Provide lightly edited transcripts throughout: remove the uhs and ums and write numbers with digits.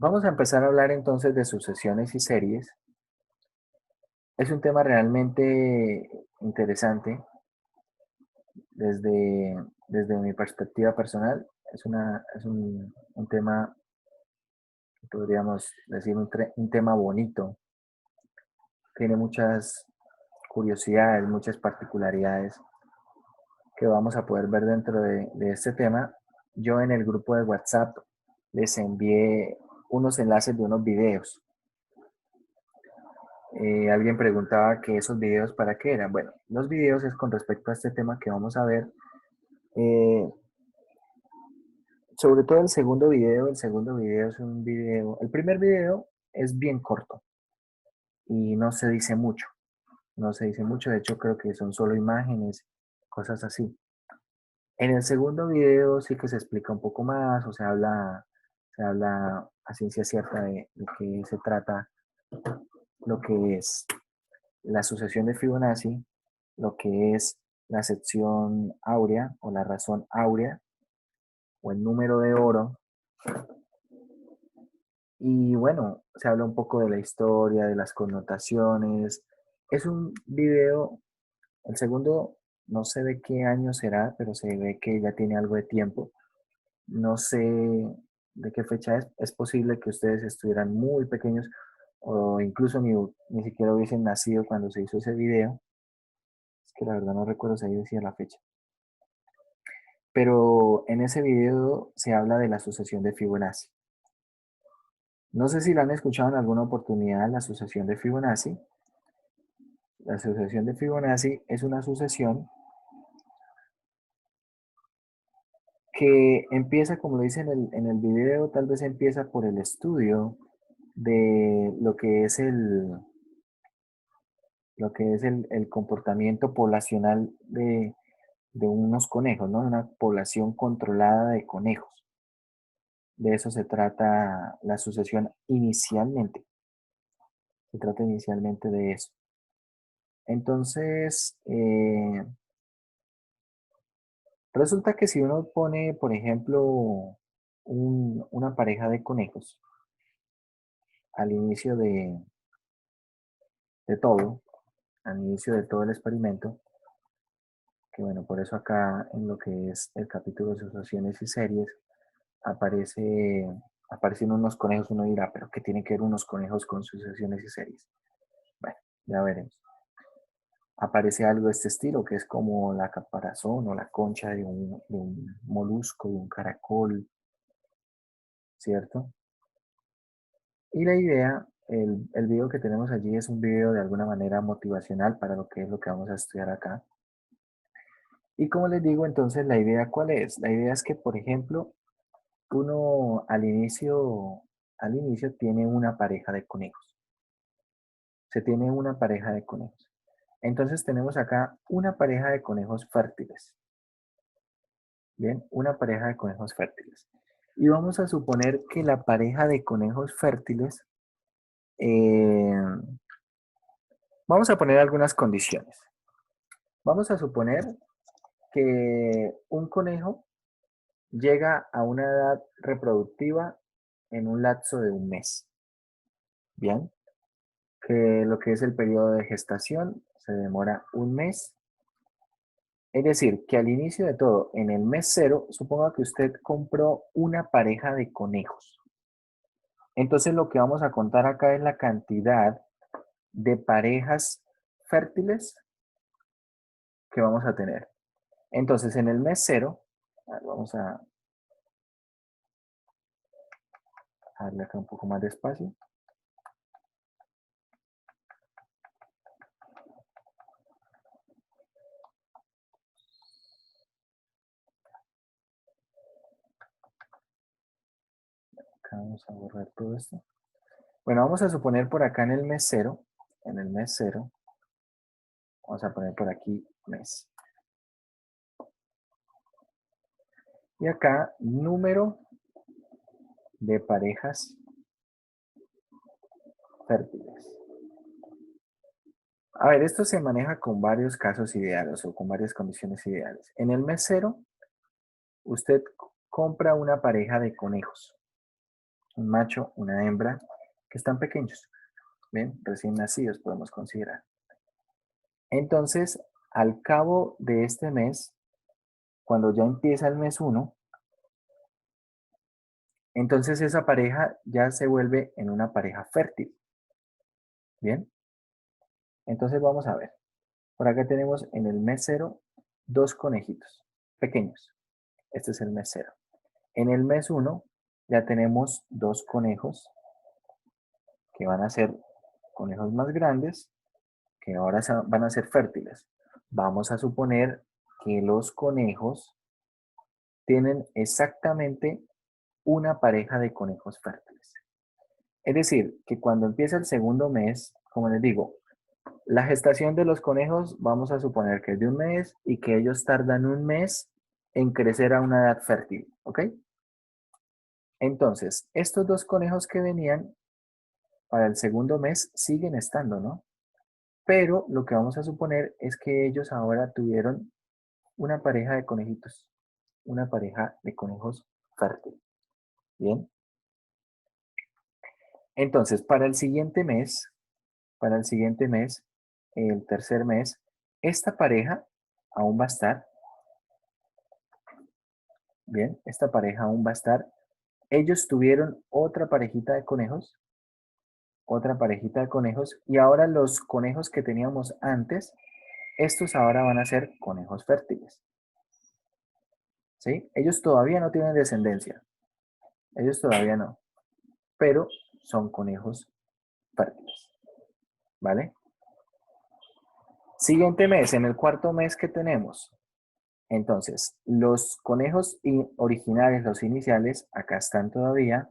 Vamos a empezar a hablar entonces de sucesiones y series. Es un tema realmente interesante desde mi perspectiva personal. Es un tema, podríamos decir, un tema bonito. Tiene muchas curiosidades, muchas particularidades que vamos a poder ver dentro de este tema. Yo en el grupo de WhatsApp les envié unos enlaces de unos videos. Alguien preguntaba que esos videos para qué eran. Bueno, los videos es con respecto a este tema que vamos a ver. Eh, Sobre todo el segundo video es un video, el primer video es bien corto y no se dice mucho, no se dice mucho, de hecho creo que son solo imágenes, cosas así. En el segundo video sí que se explica un poco más, o se habla a ciencia cierta de qué se trata lo que es la sucesión de Fibonacci, lo que es la sección áurea o la razón áurea o el número de oro. Y bueno, se habla un poco de la historia, de las connotaciones. Es un video, el segundo, no sé de qué año será, pero se ve que ya tiene algo de tiempo. No sé de qué fecha es. Es posible que ustedes estuvieran muy pequeños o incluso ni siquiera hubiesen nacido cuando se hizo ese video. Es que la verdad no recuerdo si ahí decía la fecha. Pero en ese video se habla de la sucesión de Fibonacci. No sé si la han escuchado en alguna oportunidad, la sucesión de Fibonacci. La sucesión de Fibonacci es una sucesión que empieza, como lo dice en el video, tal vez empieza por el estudio de lo que es el comportamiento poblacional de unos conejos, ¿no? Una población controlada de conejos. De eso se trata la sucesión inicialmente. Se trata inicialmente de eso. Entonces, resulta que si uno pone, por ejemplo, una pareja de conejos al inicio de todo, al inicio de todo el experimento, que bueno, por eso acá en lo que es el capítulo de asociaciones y series, aparece, aparecen unos conejos, uno dirá, pero ¿qué tienen que ver unos conejos con sucesiones y series? Bueno, ya veremos. Aparece algo de este estilo, que es como la caparazón o la concha de un molusco, de un caracol, ¿cierto? Y la idea, el video que tenemos allí es un video de alguna manera motivacional para lo que es lo que vamos a estudiar acá. Y como les digo, entonces, ¿la idea cuál es? La idea es que, por ejemplo, uno al inicio tiene una pareja de conejos. Se tiene una pareja de conejos. Entonces tenemos acá una pareja de conejos fértiles. Bien, una pareja de conejos fértiles. Y vamos a suponer que la pareja de conejos fértiles, eh, vamos a poner algunas condiciones. Vamos a suponer que un conejo llega a una edad reproductiva en un lapso de un mes. Bien, que lo que es el periodo de gestación se demora un mes. Es decir, que al inicio de todo, en el mes cero, suponga que usted compró una pareja de conejos. Entonces lo que vamos a contar acá es la cantidad de parejas fértiles que vamos a tener. Entonces en el mes cero, vamos a darle acá un poco más de espacio. Acá vamos a borrar todo esto. Bueno, vamos a suponer por acá en el mes cero, vamos a poner por aquí mes. Y acá número de parejas fértiles. A ver, esto se maneja con varios casos ideales o con varias condiciones ideales. En el mes cero, usted compra una pareja de conejos. un macho, una hembra, que están pequeños. Bien, recién nacidos podemos considerar. Entonces, al cabo de este mes, cuando ya empieza el mes 1, entonces esa pareja ya se vuelve en una pareja fértil. Bien, entonces vamos a ver. Por acá tenemos en el mes 0 dos conejitos pequeños. Este es el mes 0. En el mes 1 ya tenemos dos conejos que van a ser conejos más grandes, que ahora van a ser fértiles. Vamos a suponer que los conejos tienen exactamente una pareja de conejos fértiles. Es decir, que cuando empieza el segundo mes, como les digo, la gestación de los conejos vamos a suponer que es de un mes y que ellos tardan un mes en crecer a una edad fértil, ¿ok? Entonces, estos dos conejos que venían para el segundo mes siguen estando, ¿no? Pero lo que vamos a suponer es que ellos ahora tuvieron una pareja de conejitos, una pareja de conejos fértil. Bien. Entonces, para el siguiente mes, el tercer mes, esta pareja aún va a estar, bien, esta pareja aún va a estar. Ellos tuvieron otra parejita de conejos, y ahora los conejos que teníamos antes, estos ahora van a ser conejos fértiles. ¿Sí? Ellos todavía no tienen descendencia, ellos todavía no, pero son conejos fértiles, ¿vale? Siguiente mes, en el cuarto mes que tenemos, entonces, los conejos originales, los iniciales, acá están todavía.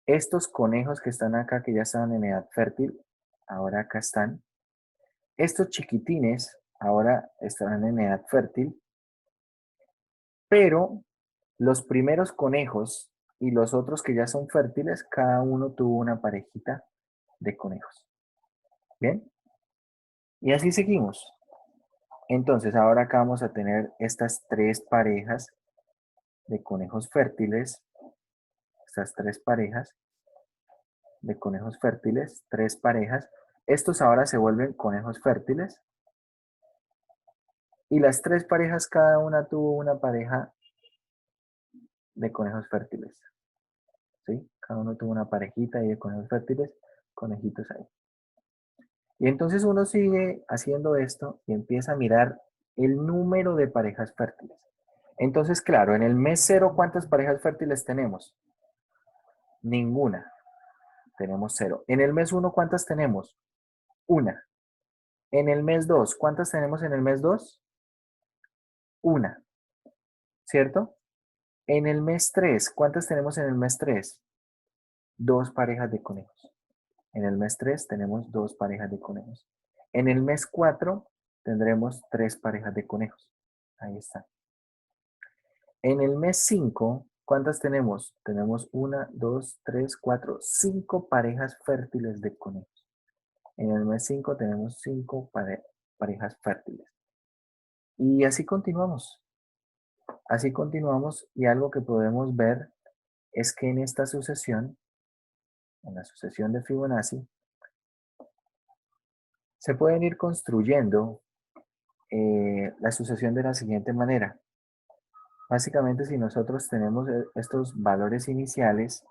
Estos conejos que están acá, que ya estaban en edad fértil, ahora acá están. Estos chiquitines ahora estarán en edad fértil, pero los primeros conejos y los otros que ya son fértiles, cada uno tuvo una parejita de conejos. ¿Bien? Y así seguimos. Entonces, ahora acá vamos a tener estas tres parejas de conejos fértiles, estas tres parejas de conejos fértiles, tres parejas. Estos ahora se vuelven conejos fértiles. Y las tres parejas, cada una tuvo una pareja de conejos fértiles. ¿Sí? Cada uno tuvo una parejita ahí de conejos fértiles, conejitos ahí. Y entonces uno sigue haciendo esto y empieza a mirar el número de parejas fértiles. Entonces, claro, en el mes 0, ¿cuántas parejas fértiles tenemos? Ninguna. Tenemos 0. En el mes 1, ¿cuántas tenemos? Una. En el mes 2, ¿cuántas tenemos en el mes 2? Una. ¿Cierto? En el mes 3, ¿cuántas tenemos en el mes 3? Dos parejas de conejos. En el mes 3 tenemos dos parejas de conejos. En el mes 4 tendremos tres parejas de conejos. Ahí está. En el mes 5, ¿cuántas tenemos? Tenemos 1, 2, 3, 4, 5 parejas fértiles de conejos. En el mes 5 tenemos 5 parejas fértiles. Y así continuamos. Así continuamos, y algo que podemos ver es que en esta sucesión, en la sucesión de Fibonacci, se pueden ir construyendo la sucesión de la siguiente manera. Básicamente, si nosotros tenemos estos valores iniciales,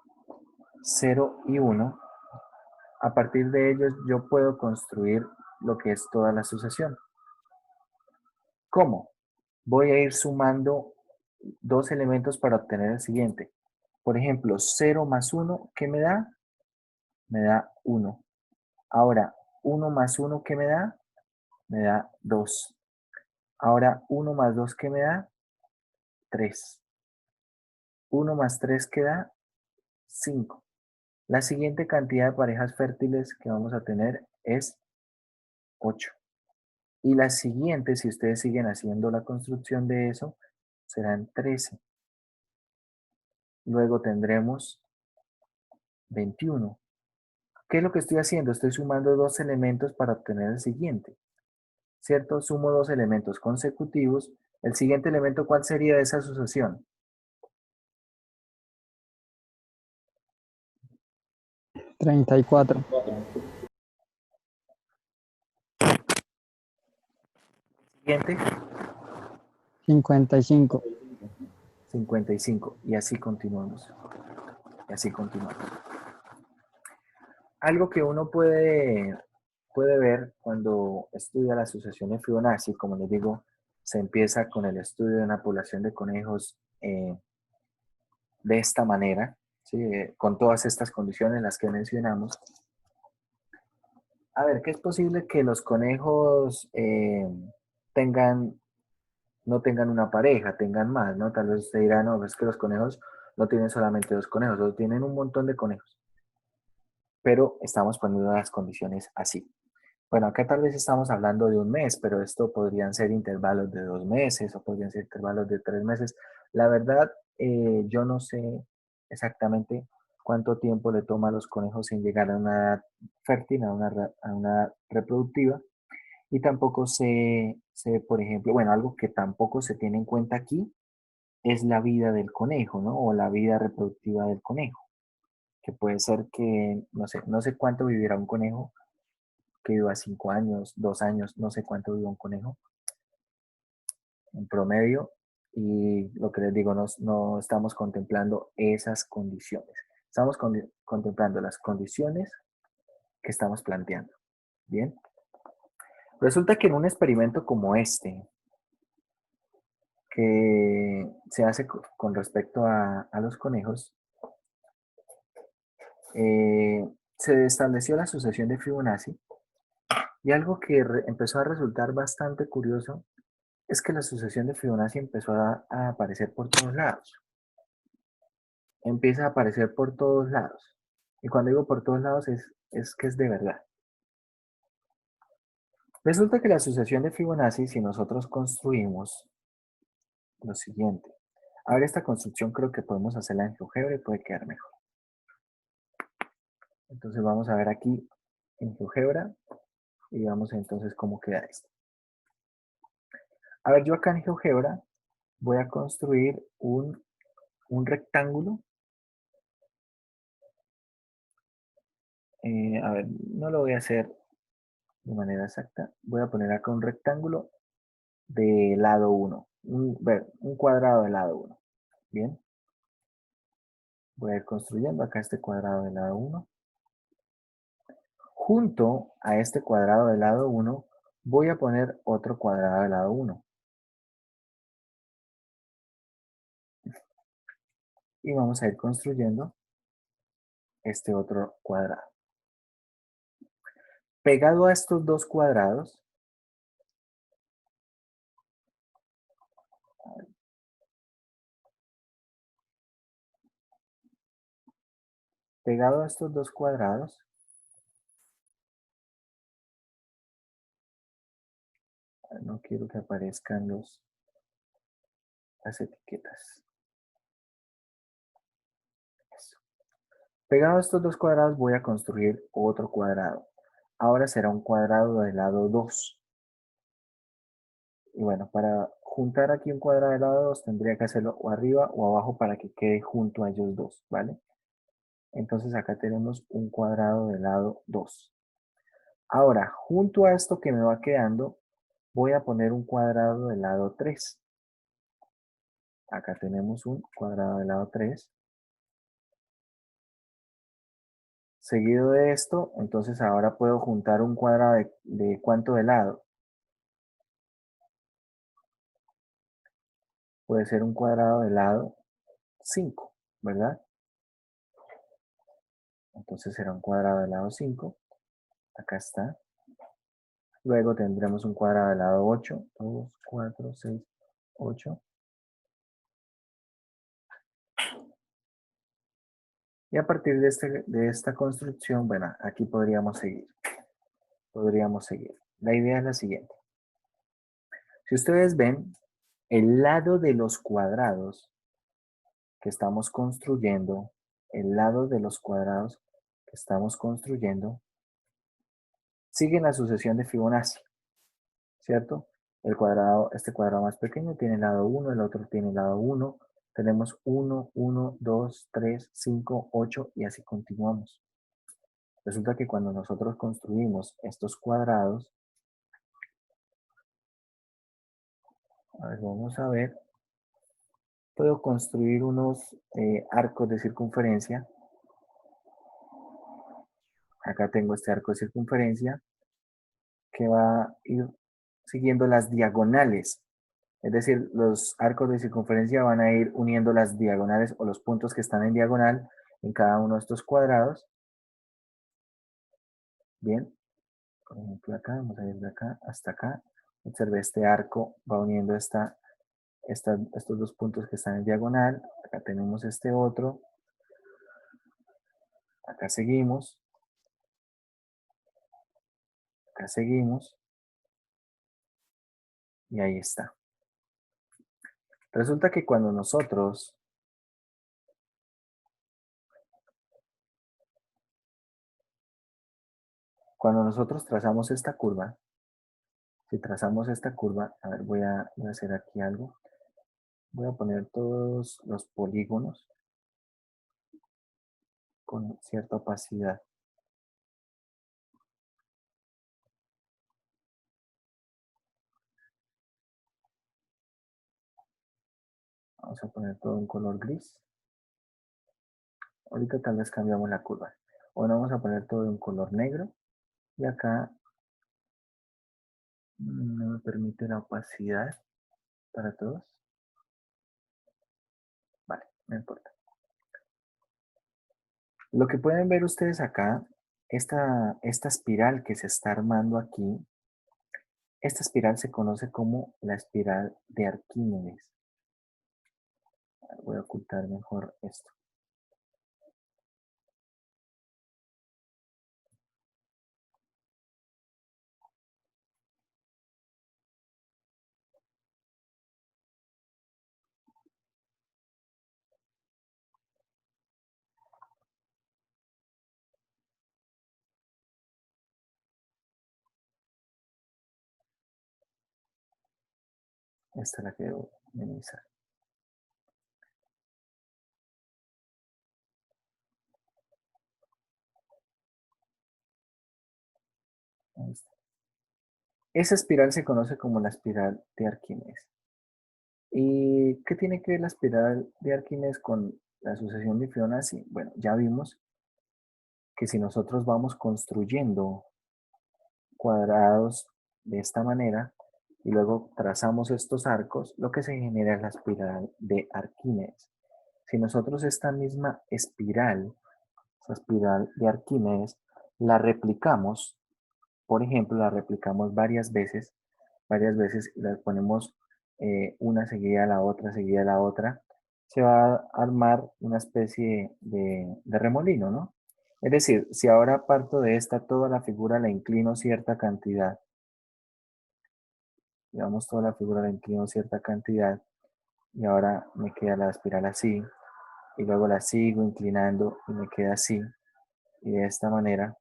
0 y 1, a partir de ellos yo puedo construir lo que es toda la sucesión. ¿Cómo? Voy a ir sumando dos elementos para obtener el siguiente. Por ejemplo, 0 más 1, ¿qué me da? Me da 1. Ahora, 1 más 1, ¿qué me da? Me da 2. Ahora, 1 más 2, ¿qué me da? 3. 1 más 3, ¿qué da? 5. La siguiente cantidad de parejas fértiles que vamos a tener es 8. Y la siguiente, si ustedes siguen haciendo la construcción de eso, serán 13. Luego tendremos 21. ¿Qué es lo que estoy haciendo? Estoy sumando dos elementos para obtener el siguiente. ¿Cierto? Sumo dos elementos consecutivos. El siguiente elemento, ¿cuál sería de esa sucesión? 34, Siguiente, 55, 55. Y así continuamos. Y así continuamos. Algo que uno puede ver cuando estudia la asociación de Fibonacci, como les digo, se empieza con el estudio de una población de conejos de esta manera, ¿sí? Con todas estas condiciones las que mencionamos. A ver, ¿qué es posible que los conejos tengan, no tengan una pareja, tengan más, ¿no? Tal vez usted dirá, no, es que los conejos no tienen solamente dos conejos, o tienen un montón de conejos, pero estamos poniendo las condiciones así. Bueno, acá tal vez estamos hablando de un mes, pero esto podrían ser intervalos de 2 meses o podrían ser intervalos de 3 meses. La verdad, yo no sé exactamente cuánto tiempo le toma a los conejos en llegar a una edad fértil, a una edad reproductiva. Y tampoco sé, por ejemplo, bueno, algo que tampoco se tiene en cuenta aquí es la vida del conejo, ¿no? O la vida reproductiva del conejo, que puede ser que, no sé cuánto vivirá un conejo que viva 5 años, 2 años, no sé cuánto viva un conejo en promedio. Y lo que les digo, no estamos contemplando esas condiciones. Estamos contemplando las condiciones que estamos planteando. Bien. Resulta que en un experimento como este, que se hace con respecto a los conejos, se estableció la sucesión de Fibonacci y algo que empezó a resultar bastante curioso es que la sucesión de Fibonacci empezó a aparecer por todos lados. Empieza a aparecer por todos lados. Y cuando digo por todos lados es que es de verdad. Resulta que la sucesión de Fibonacci, si nosotros construimos lo siguiente. A ver, esta construcción creo que podemos hacerla en GeoGebra y puede quedar mejor. Entonces vamos a ver aquí en GeoGebra y vamos entonces cómo queda esto. A ver, yo acá en GeoGebra voy a construir un rectángulo. A ver, no lo voy a hacer de manera exacta. Voy a poner acá un rectángulo de lado 1. Un cuadrado de lado 1. Bien. Voy a ir construyendo acá este cuadrado de lado 1. Junto a este cuadrado de lado 1 voy a poner otro cuadrado de lado 1. Y vamos a ir construyendo este otro cuadrado. Pegado a estos dos cuadrados, pegado a estos dos cuadrados, no quiero que aparezcan las etiquetas. Eso. Pegado a estos dos cuadrados voy a construir otro cuadrado. Ahora será un cuadrado de lado 2. Y bueno, para juntar aquí un cuadrado de lado 2 tendría que hacerlo o arriba o abajo para que quede junto a ellos dos, ¿vale? Entonces acá tenemos un cuadrado de lado 2. Ahora, junto a esto que me va quedando, voy a poner un cuadrado de lado 3. Acá tenemos un cuadrado de lado 3. Seguido de esto, entonces ahora puedo juntar un cuadrado de ¿cuánto de lado? Puede ser un cuadrado de lado 5, ¿verdad? Entonces será un cuadrado de lado 5. Acá está. Luego tendremos un cuadrado de lado 8. 2, 4, 6, 8. Y a partir de esta construcción, bueno, aquí podríamos seguir. Podríamos seguir. La idea es la siguiente. Si ustedes ven, el lado de los cuadrados que estamos construyendo, el lado de los cuadrados que estamos construyendo, siguen la sucesión de Fibonacci, ¿cierto? Este cuadrado más pequeño tiene el lado 1, el otro tiene el lado 1. Tenemos 1, 1, 2, 3, 5, 8 y así continuamos. Resulta que cuando nosotros construimos estos cuadrados, a ver, vamos a ver, puedo construir unos arcos de circunferencia. Acá tengo este arco de circunferencia que va a ir siguiendo las diagonales. Es decir, los arcos de circunferencia van a ir uniendo las diagonales o los puntos que están en diagonal en cada uno de estos cuadrados. Bien, por ejemplo acá, vamos a ir de acá hasta acá. Observe, este arco va uniendo estos dos puntos que están en diagonal. Acá tenemos este otro. Acá seguimos. Acá seguimos. Y ahí está. Resulta que cuando nosotros trazamos esta curva, si trazamos esta curva, a ver, voy a hacer aquí algo. Voy a poner todos los polígonos con cierta opacidad. Vamos a poner todo en color gris. Ahorita tal vez cambiamos la curva. Ahora vamos a poner todo en color negro. Y acá no me permite la opacidad para todos. Vale, no importa. Lo que pueden ver ustedes acá, esta espiral que se está armando aquí, esta espiral se conoce como la espiral de Arquímedes. Voy a ocultar mejor esto. Esta la quiero minimizar. Ahí está. Esa espiral se conoce como la espiral de Arquímedes. ¿Y qué tiene que ver la espiral de Arquímedes con la sucesión de Fibonacci? Bueno, ya vimos que si nosotros vamos construyendo cuadrados de esta manera y luego trazamos estos arcos, lo que se genera es la espiral de Arquímedes. Si nosotros esta misma espiral, esa espiral de Arquímedes, la replicamos, por ejemplo, la replicamos varias veces y la ponemos una seguida a la otra, seguida a la otra, se va a armar una especie de remolino, ¿no? Es decir, si ahora parto de esta, toda la figura la inclino cierta cantidad, digamos toda la figura la inclino cierta cantidad, y ahora me queda la espiral así, y luego la sigo inclinando y me queda así, y de esta manera,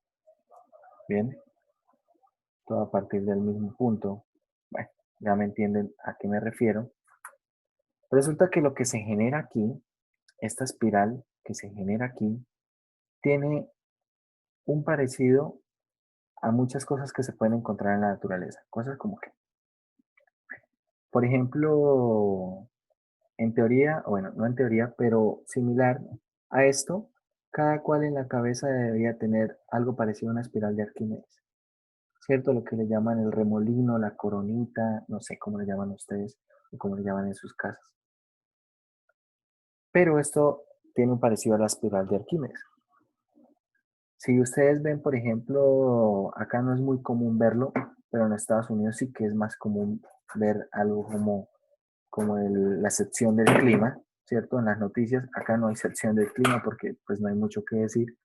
bien, todo a partir del mismo punto. Bueno, ya me entienden a qué me refiero. Resulta que lo que se genera aquí, esta espiral que se genera aquí, tiene un parecido a muchas cosas que se pueden encontrar en la naturaleza. Cosas como que, por ejemplo, en teoría, o bueno, no en teoría, pero similar a esto, cada cual en la cabeza debería tener algo parecido a una espiral de Arquímedes. ¿Cierto? Lo que le llaman el remolino, la coronita, no sé cómo le llaman ustedes o cómo le llaman en sus casas. Pero esto tiene un parecido a la espiral de Arquímedes. Si ustedes ven, por ejemplo, acá no es muy común verlo, pero en Estados Unidos sí que es más común ver algo como la sección del clima, ¿cierto? En las noticias, acá no hay sección del clima porque pues no hay mucho que decir.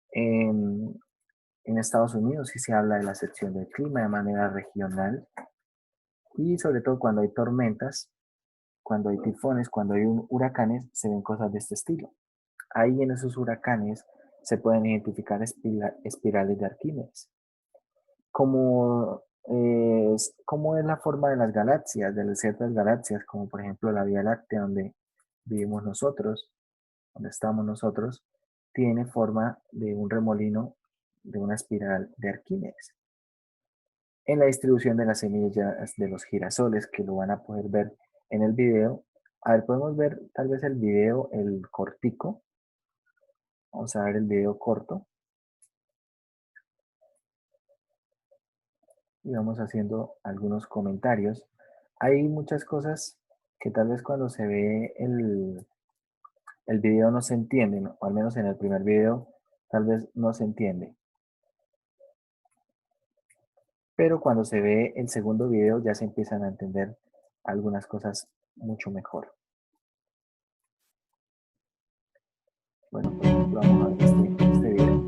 En, en Estados Unidos sí se habla de la sección del clima de manera regional y sobre todo cuando hay tormentas, cuando hay tifones, cuando hay huracanes, se ven cosas de este estilo. Ahí en esos huracanes se pueden identificar espirales de Arquímedes. Como es la forma de las galaxias, de ciertas galaxias, como por ejemplo la Vía Láctea, donde vivimos nosotros, donde estamos nosotros, tiene forma de un remolino de una espiral de Arquímedes. En la distribución de las semillas de los girasoles, que lo van a poder ver en el video. A ver, podemos ver tal vez el video, el cortico. Vamos a ver el video corto. Y vamos haciendo algunos comentarios. Hay muchas cosas que tal vez cuando se ve el video no se entiende, ¿no? O al menos en el primer video tal vez no se entiende. Pero cuando se ve el segundo video ya se empiezan a entender algunas cosas mucho mejor. Bueno, por ejemplo, vamos a ver este video.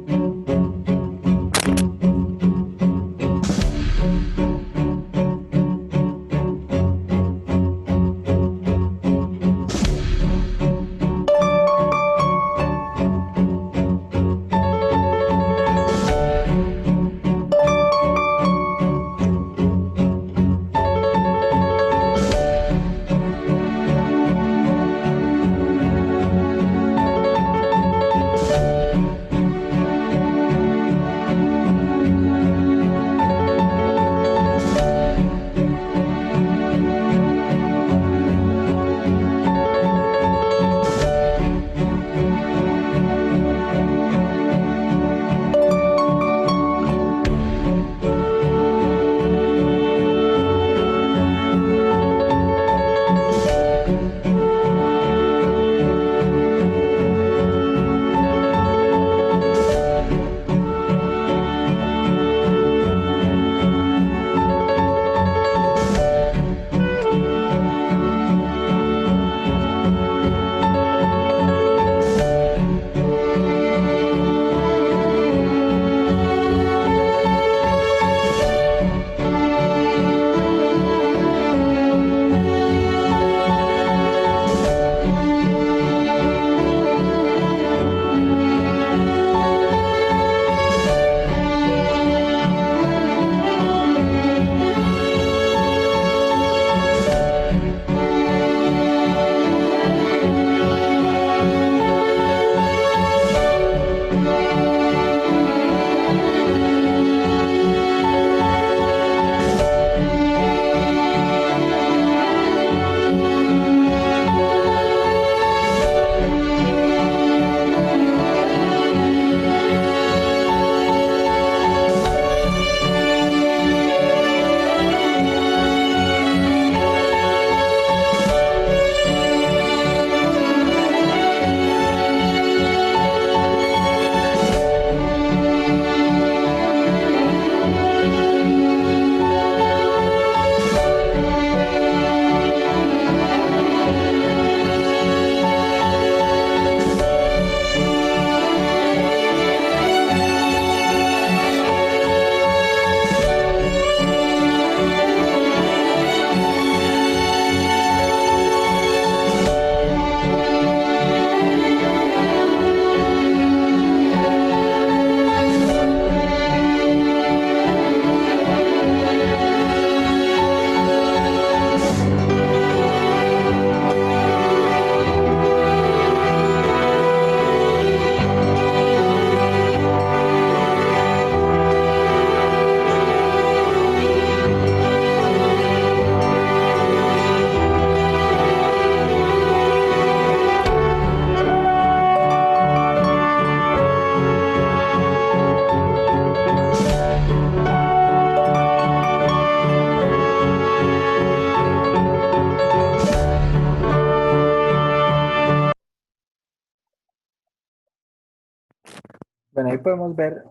Bueno, ahí podemos ver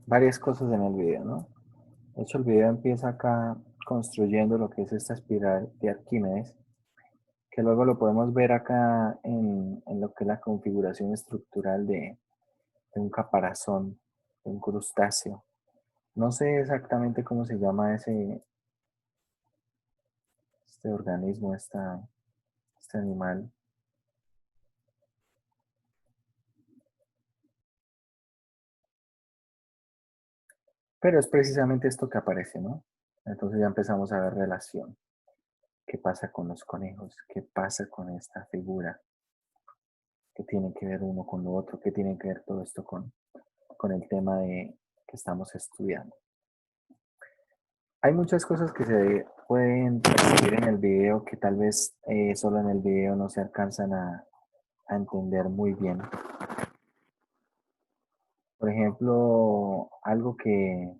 varias cosas en el video, ¿no? De hecho, el video empieza acá construyendo lo que es esta espiral de Arquímedes, que luego lo podemos ver acá en lo que es la configuración estructural de un caparazón, de un crustáceo. No sé exactamente cómo se llama este organismo, este animal. Pero es precisamente esto que aparece, ¿no? Entonces ya empezamos a ver relación. ¿Qué pasa con los conejos? ¿Qué pasa con esta figura? ¿Qué tiene que ver uno con lo otro? ¿Qué tiene que ver todo esto con el tema que estamos estudiando? Hay muchas cosas que se pueden percibir en el video que tal vez solo en el video no se alcanzan a entender muy bien. Por ejemplo, algo que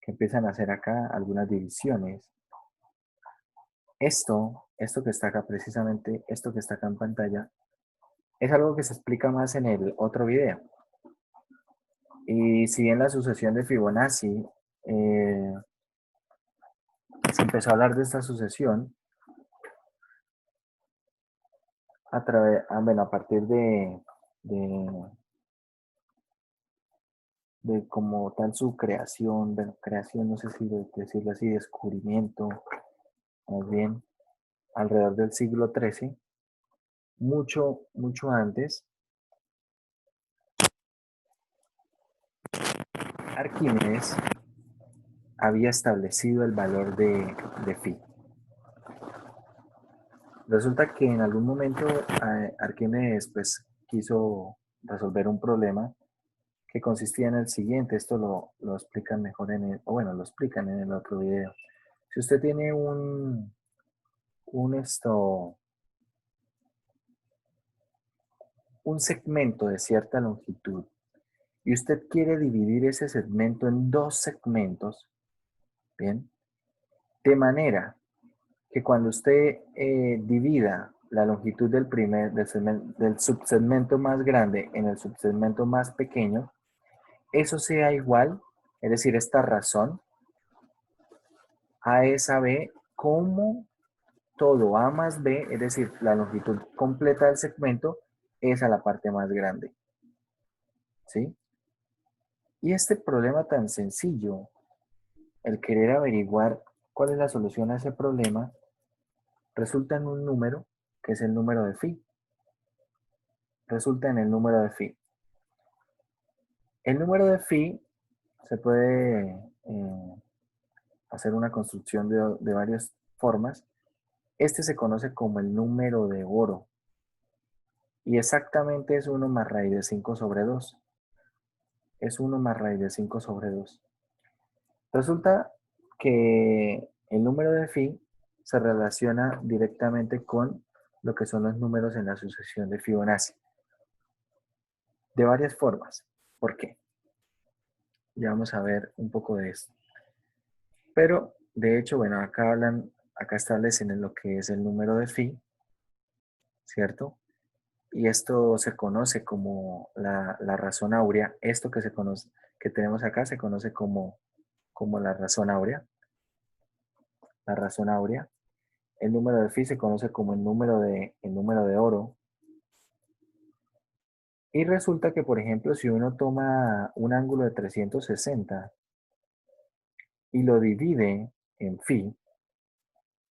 empiezan a hacer acá, algunas divisiones. Esto que está acá precisamente, esto que está acá en pantalla, es algo que se explica más en el otro video. Y si bien la sucesión de Fibonacci, se empezó a hablar de esta sucesión bueno, a partir de como tal su creación, bueno, creación, no sé si decirlo así, descubrimiento, más bien, alrededor del siglo XIII, mucho antes, Arquímedes había establecido el valor de phi. Resulta que en algún momento Arquímedes pues quiso resolver un problema que consistía en el siguiente, esto lo explican mejor o bueno, lo explican en el otro video. Si usted tiene un segmento de cierta longitud y usted quiere dividir ese segmento en dos segmentos, ¿bien? De manera que cuando usted divida la longitud del subsegmento más grande en el subsegmento más pequeño, eso sea igual, es decir, esta razón, A es a B, como todo A más B, es decir, la longitud completa del segmento, es a la parte más grande. ¿Sí? Y este problema tan sencillo, el querer averiguar cuál es la solución a ese problema, resulta en un número que es el número de phi. Resulta en el número de phi. El número de phi se puede hacer una construcción de varias formas. Este se conoce como el número de oro. Y exactamente es 1 más raíz de 5 sobre 2. Es 1 más raíz de 5 sobre 2. Resulta que el número de phi se relaciona directamente con lo que son los números en la sucesión de Fibonacci. De varias formas. ¿Por qué? Ya vamos a ver un poco de esto. Pero, de hecho, bueno, acá establecen lo que es el número de phi, ¿cierto? Y esto se conoce como la razón áurea. Esto que tenemos acá se conoce como la razón áurea. La razón áurea. El número de phi se conoce como el número de oro. Y resulta que, por ejemplo, si uno toma un ángulo de 360 y lo divide en phi,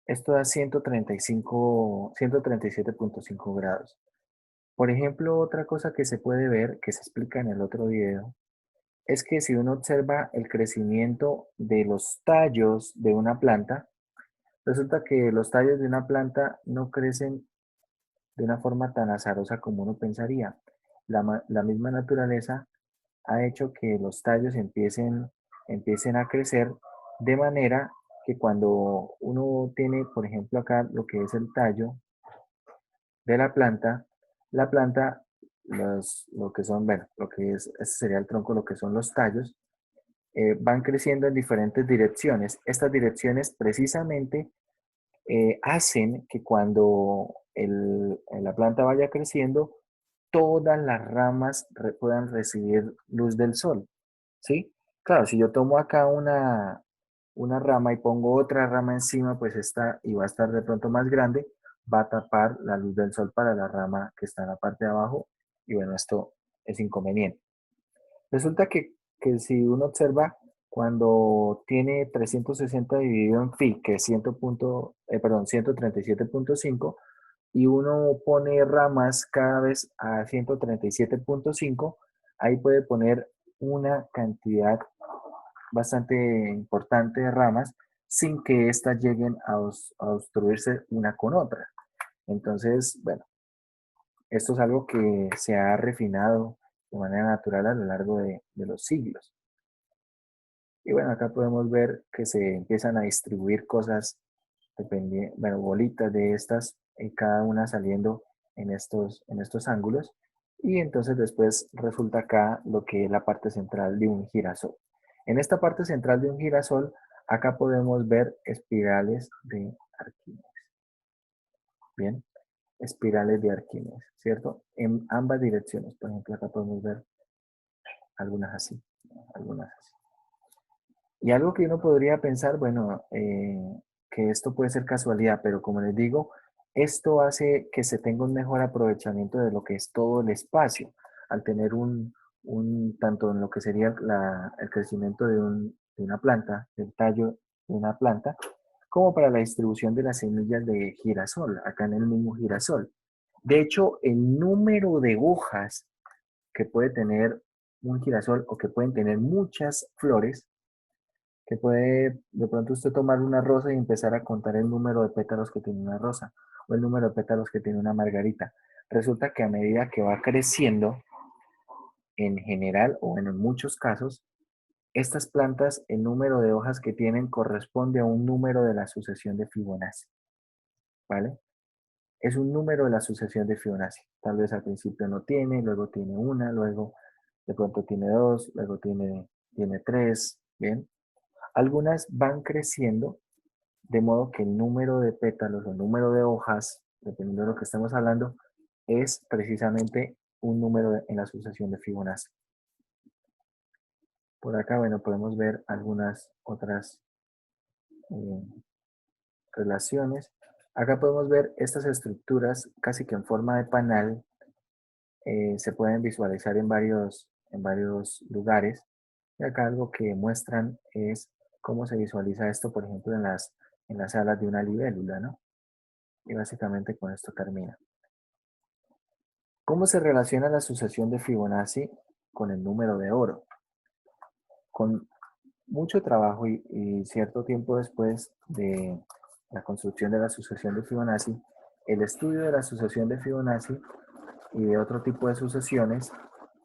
esto da 137.5 grados. Por ejemplo, otra cosa que se puede ver, que se explica en el otro video, es que si uno observa el crecimiento de los tallos de una planta, resulta que los tallos de una planta no crecen de una forma tan azarosa como uno pensaría. La misma naturaleza ha hecho que los tallos empiecen a crecer de manera que cuando uno tiene, por ejemplo, acá lo que es el tallo de la planta, lo que son, bueno, lo que es, ese sería el tronco, lo que son los tallos, van creciendo en diferentes direcciones. Estas direcciones precisamente hacen que cuando la planta vaya creciendo, todas las ramas puedan recibir luz del sol, ¿sí? Claro, si yo tomo acá una rama y pongo otra rama encima, pues esta, y va a estar de pronto más grande, va a tapar la luz del sol para la rama que está en la parte de abajo, y bueno, esto es inconveniente. Resulta que si uno observa, cuando tiene 360 dividido en phi, que es 137.5, y uno pone ramas cada vez a 137.5, ahí puede poner una cantidad bastante importante de ramas sin que éstas lleguen a obstruirse una con otra. Entonces, bueno, Esto es algo que se ha refinado de manera natural a lo largo de los siglos. Y bueno, acá podemos ver que se empiezan a distribuir cosas, bueno, bolitas de estas, cada una saliendo en estos ángulos. Y entonces después resulta acá lo que es la parte central de un girasol. En esta parte central de un girasol, acá podemos ver espirales de Arquímedes. Bien, espirales de Arquímedes, ¿cierto? En ambas direcciones. Por ejemplo, acá podemos ver algunas así, algunas así. Y algo que uno podría pensar, bueno, que esto puede ser casualidad, pero como les digo, esto hace que se tenga un mejor aprovechamiento de lo que es todo el espacio, al tener tanto en lo que sería el crecimiento de una planta, del tallo de una planta, como para la distribución de las semillas de girasol, acá en el mismo girasol. De hecho, el número de hojas que puede tener un girasol o que pueden tener muchas flores, que puede de pronto usted tomar una rosa y empezar a contar el número de pétalos que tiene una rosa o el número de pétalos que tiene una margarita. Resulta que a medida que va creciendo, en general o en muchos casos, estas plantas, el número de hojas que tienen corresponde a un número de la sucesión de Fibonacci, ¿vale? Es un número de la sucesión de Fibonacci. Tal vez al principio no tiene, luego tiene una, luego de pronto tiene dos, luego tiene tres, ¿bien? Algunas van creciendo de modo que el número de pétalos o el número de hojas, dependiendo de lo que estemos hablando, es precisamente un número en la sucesión de Fibonacci. Por acá, bueno, podemos ver algunas otras eh, relaciones. Acá podemos ver estas estructuras casi que en forma de panal. Se pueden visualizar en varios lugares. Y acá algo que muestran es cómo se visualiza esto, por ejemplo, en las alas de una libélula, ¿no? Y básicamente con esto termina. ¿Cómo se relaciona la sucesión de Fibonacci con el número de oro? Con mucho trabajo y cierto tiempo después de la construcción de la sucesión de Fibonacci, el estudio de la sucesión de Fibonacci y de otro tipo de sucesiones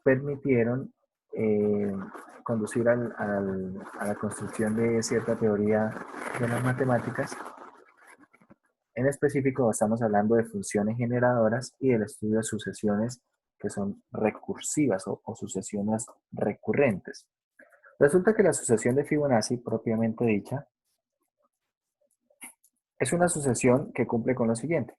permitieron eh, conducir a la construcción de cierta teoría de las matemáticas. En específico, estamos hablando de funciones generadoras y del estudio de sucesiones que son recursivas o sucesiones recurrentes. Resulta que la sucesión de Fibonacci, propiamente dicha, es una sucesión que cumple con lo siguiente.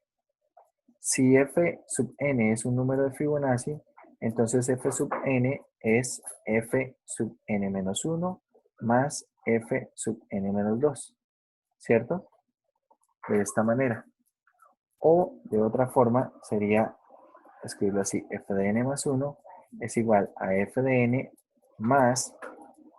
Si f sub n es un número de Fibonacci, entonces f sub n es f sub n menos 1 más f sub n menos 2, ¿cierto? De esta manera. O de otra forma sería escribirlo así: f de n más 1 es igual a f de n más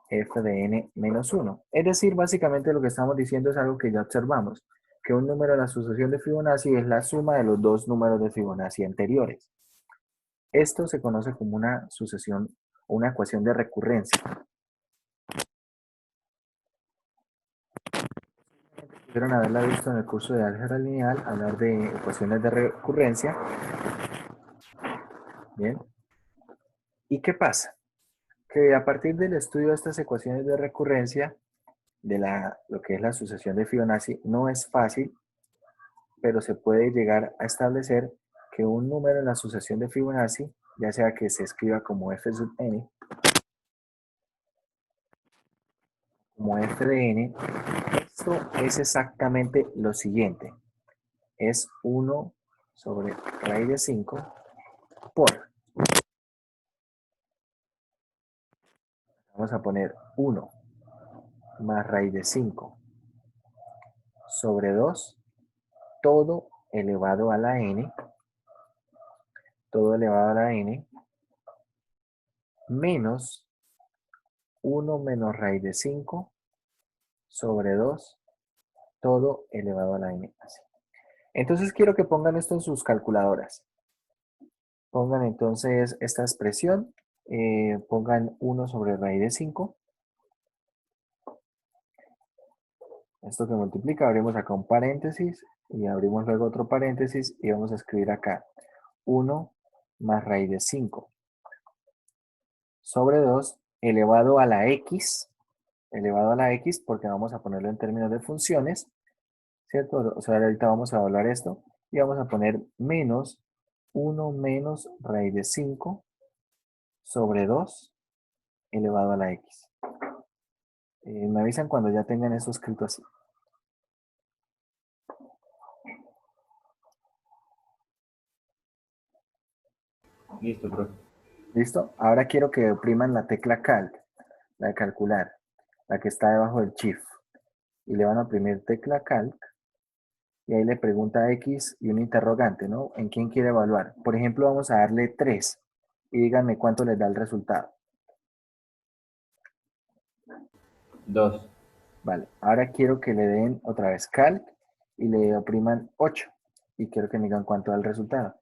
f de n menos 1. Es decir, básicamente lo que estamos diciendo es algo que ya observamos, que un número de la sucesión de Fibonacci es la suma de los dos números de Fibonacci anteriores. Esto se conoce como una sucesión o una ecuación de recurrencia. Pudieron haberla visto en el curso de álgebra lineal, hablar de ecuaciones de recurrencia. Bien. ¿Y qué pasa? Que a partir del estudio de estas ecuaciones de recurrencia, de lo que es la sucesión de Fibonacci, no es fácil, pero se puede llegar a establecer que un número en la sucesión de Fibonacci, ya sea que se escriba como f sub n, como f de n, esto es exactamente lo siguiente. Es 1 sobre raíz de 5 por, vamos a poner 1 más raíz de 5 sobre 2, todo elevado a la n, todo elevado a la n, menos 1 menos raíz de 5 sobre 2, todo elevado a la n. Así. Entonces quiero que pongan esto en sus calculadoras. Pongan entonces esta expresión, pongan 1 sobre raíz de 5. Esto que multiplica, abrimos acá un paréntesis y abrimos luego otro paréntesis y vamos a escribir acá 1 más raíz de 5 sobre 2 elevado a la x, porque vamos a ponerlo en términos de funciones, ¿cierto? O sea, ahorita vamos a evaluar esto y vamos a poner menos 1 menos raíz de 5 sobre 2 elevado a la x. Me avisan cuando ya tengan eso escrito así. Listo, profe. ¿Listo? Ahora quiero que opriman la tecla Calc, la de calcular, la que está debajo del Shift. Y le van a oprimir tecla Calc y ahí le pregunta X y un interrogante, ¿no? ¿En quién quiere evaluar? Por ejemplo, vamos a darle 3 y díganme cuánto les da el resultado. 2. Vale, ahora quiero que le den otra vez Calc y le opriman 8 y quiero que me digan cuánto da el resultado.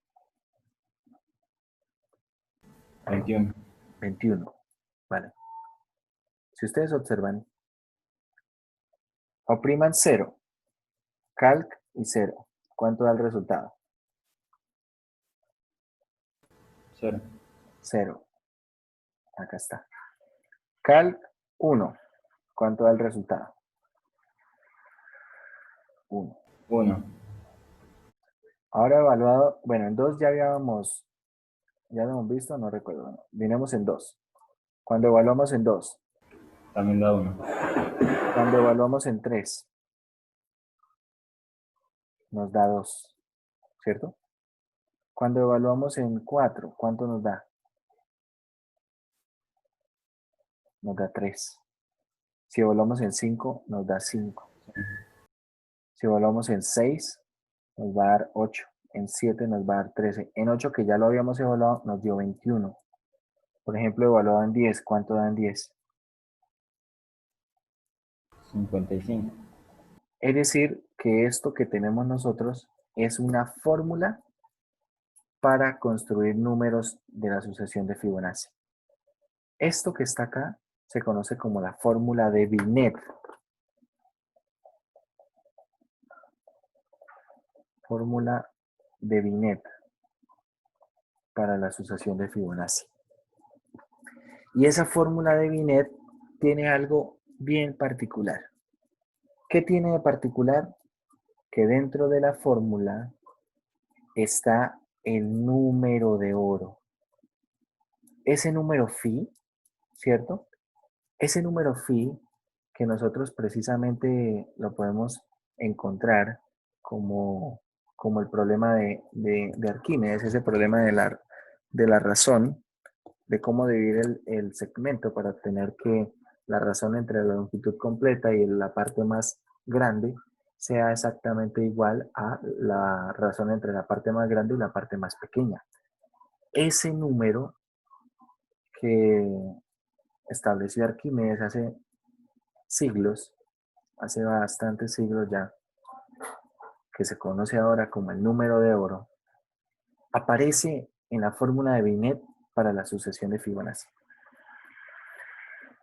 21. 21. Vale. Si ustedes observan, opriman 0, Calc y 0. ¿Cuánto da el resultado? 0. 0. Acá está. Calc 1. ¿Cuánto da el resultado? 1. 1. Ahora evaluado, bueno, en 2 ya habíamos visto, no recuerdo. Bueno, vinimos en 2. Cuando evaluamos en 2, También da 1. cuando evaluamos en 3, nos da 2, ¿cierto? Cuando evaluamos en 4, ¿cuánto nos da? Nos da 3. Si evaluamos en 5, nos da 5. Si evaluamos en 6, nos va a dar 8. En 7 nos va a dar 13. En 8, que ya lo habíamos evaluado, nos dio 21. Por ejemplo, evaluado en 10, ¿cuánto da en 10? 55. Es decir, que esto que tenemos nosotros es una fórmula para construir números de la sucesión de Fibonacci. Esto que está acá se conoce como la fórmula de Binet. Fórmula de Binet para la sucesión de Fibonacci. Y esa fórmula de Binet tiene algo bien particular. ¿Qué tiene de particular? Que dentro de la fórmula está el número de oro. Ese número phi, ¿cierto? Ese número phi que nosotros precisamente lo podemos encontrar como, como el problema de Arquímedes, ese problema de la razón, de cómo dividir el segmento para obtener que la razón entre la longitud completa y la parte más grande sea exactamente igual a la razón entre la parte más grande y la parte más pequeña. Ese número que estableció Arquímedes hace siglos, hace bastantes siglos ya, que se conoce ahora como el número de oro, aparece en la fórmula de Binet para la sucesión de Fibonacci.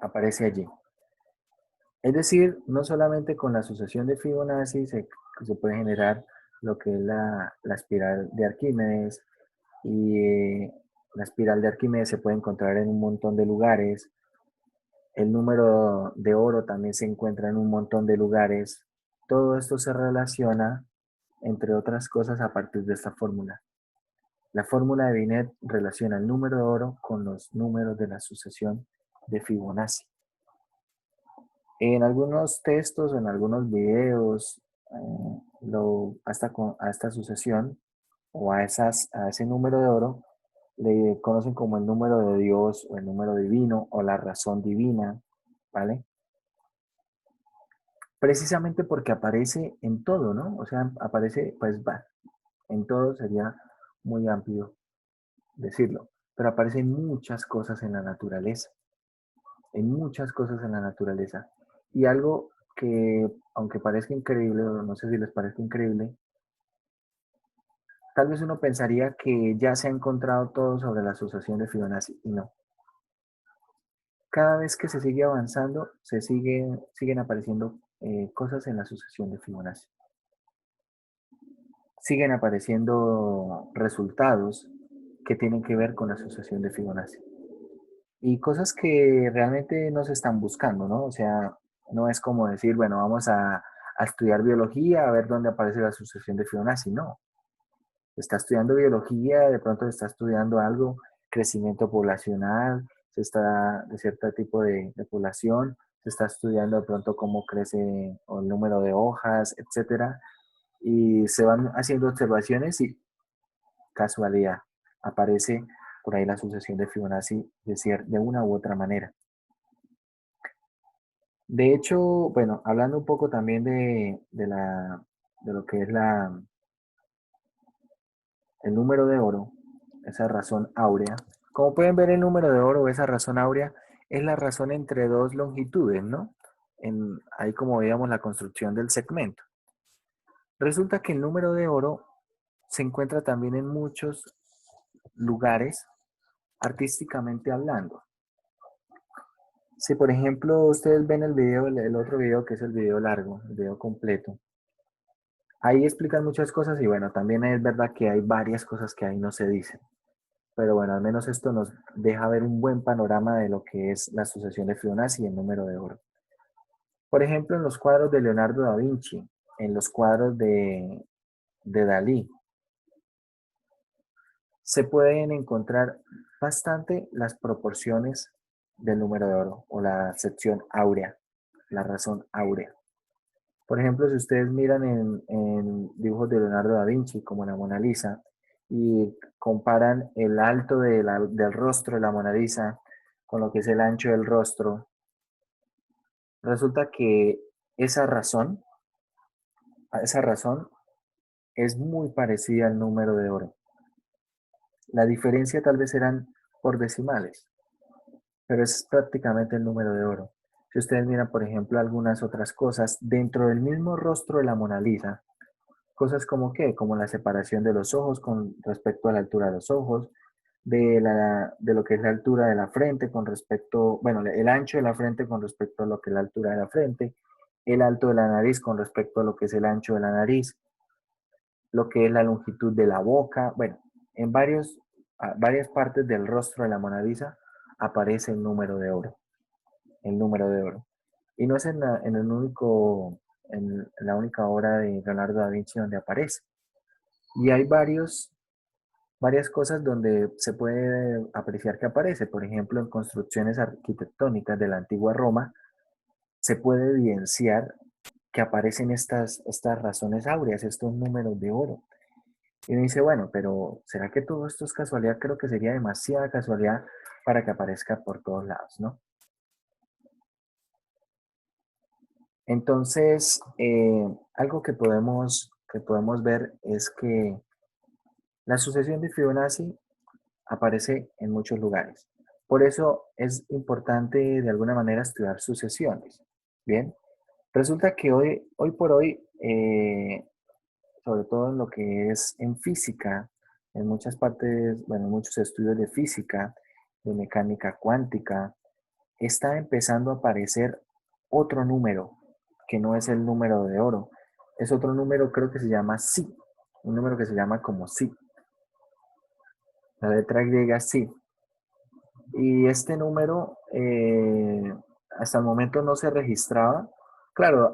Aparece allí. Es decir, no solamente con la sucesión de Fibonacci se puede generar lo que es la espiral de Arquímedes, y la espiral de Arquímedes se puede encontrar en un montón de lugares. El número de oro también se encuentra en un montón de lugares. Todo esto se relaciona, entre otras cosas, a partir de esta fórmula. La fórmula de Binet relaciona el número de oro con los números de la sucesión de Fibonacci. En algunos textos, en algunos videos, a esta sucesión o a ese número de oro le conocen como el número de Dios o el número divino o la razón divina, ¿vale? Precisamente porque aparece en todo, ¿no? O sea, aparece, pues va, en todo sería muy amplio decirlo, pero aparecen muchas cosas en la naturaleza, en muchas cosas en la naturaleza. Y algo que, aunque parezca increíble, o no sé si les parezca increíble, tal vez uno pensaría que ya se ha encontrado todo sobre la asociación de Fibonacci, y no. Cada vez que se sigue avanzando, siguen apareciendo cosas en la sucesión de Fibonacci. Siguen apareciendo resultados que tienen que ver con la sucesión de Fibonacci. Y cosas que realmente no se están buscando, ¿no? O sea, no es como decir, bueno, vamos a estudiar biología, a ver dónde aparece la sucesión de Fibonacci. No, está estudiando biología, de pronto se está estudiando algo, crecimiento poblacional, se está de cierto tipo de población, se está estudiando de pronto cómo crece o el número de hojas, etcétera, y se van haciendo observaciones y casualidad, aparece por ahí la sucesión de Fibonacci de una u otra manera. De hecho, bueno, hablando un poco también de lo que es el número de oro, esa razón áurea. Como pueden ver, el número de oro o esa razón áurea es la razón entre dos longitudes, ¿no? Ahí como veíamos la construcción del segmento. Resulta que el número de oro se encuentra también en muchos lugares artísticamente hablando. Si por ejemplo ustedes ven el video, el otro video que es el video largo, el video completo, ahí explican muchas cosas y bueno, también es verdad que hay varias cosas que ahí no se dicen. Pero bueno, al menos esto nos deja ver un buen panorama de lo que es la sucesión de Fibonacci y el número de oro. Por ejemplo, en los cuadros de Leonardo da Vinci, en los cuadros de Dalí, se pueden encontrar bastante las proporciones del número de oro o la sección áurea, la razón áurea. Por ejemplo, si ustedes miran en dibujos de Leonardo da Vinci, como la Mona Lisa, y comparan el alto del rostro de la Mona Lisa con lo que es el ancho del rostro, resulta que esa razón es muy parecida al número de oro. La diferencia tal vez eran por decimales, pero es prácticamente el número de oro. Si ustedes miran, por ejemplo, algunas otras cosas dentro del mismo rostro de la Mona Lisa, cosas como qué, como la separación de los ojos con respecto a la altura de los ojos, de lo que es la altura de la frente con respecto, bueno, el ancho de la frente con respecto a lo que es la altura de la frente, el alto de la nariz con respecto a lo que es el ancho de la nariz, lo que es la longitud de la boca, bueno, en varias partes del rostro de la Mona Lisa aparece el número de oro, el número de oro. Y no es en la única obra de Leonardo da Vinci donde aparece. Y hay varias cosas donde se puede apreciar que aparece. Por ejemplo, en construcciones arquitectónicas de la antigua Roma, se puede evidenciar que aparecen estas razones áureas, estos números de oro. Y uno dice, bueno, pero ¿será que todo esto es casualidad? Creo que sería demasiada casualidad para que aparezca por todos lados, ¿no? Entonces, algo que podemos ver es que la sucesión de Fibonacci aparece en muchos lugares. Por eso es importante de alguna manera estudiar sucesiones. Bien, resulta que hoy por hoy, sobre todo en lo que es en física, en muchas partes, bueno, en muchos estudios de física, de mecánica cuántica, está empezando a aparecer otro número, que no es el número de oro. Es otro número, creo que se llama Psi, un número que se llama como Psi. La letra griega Psi. Y este número hasta el momento no se registraba. Claro,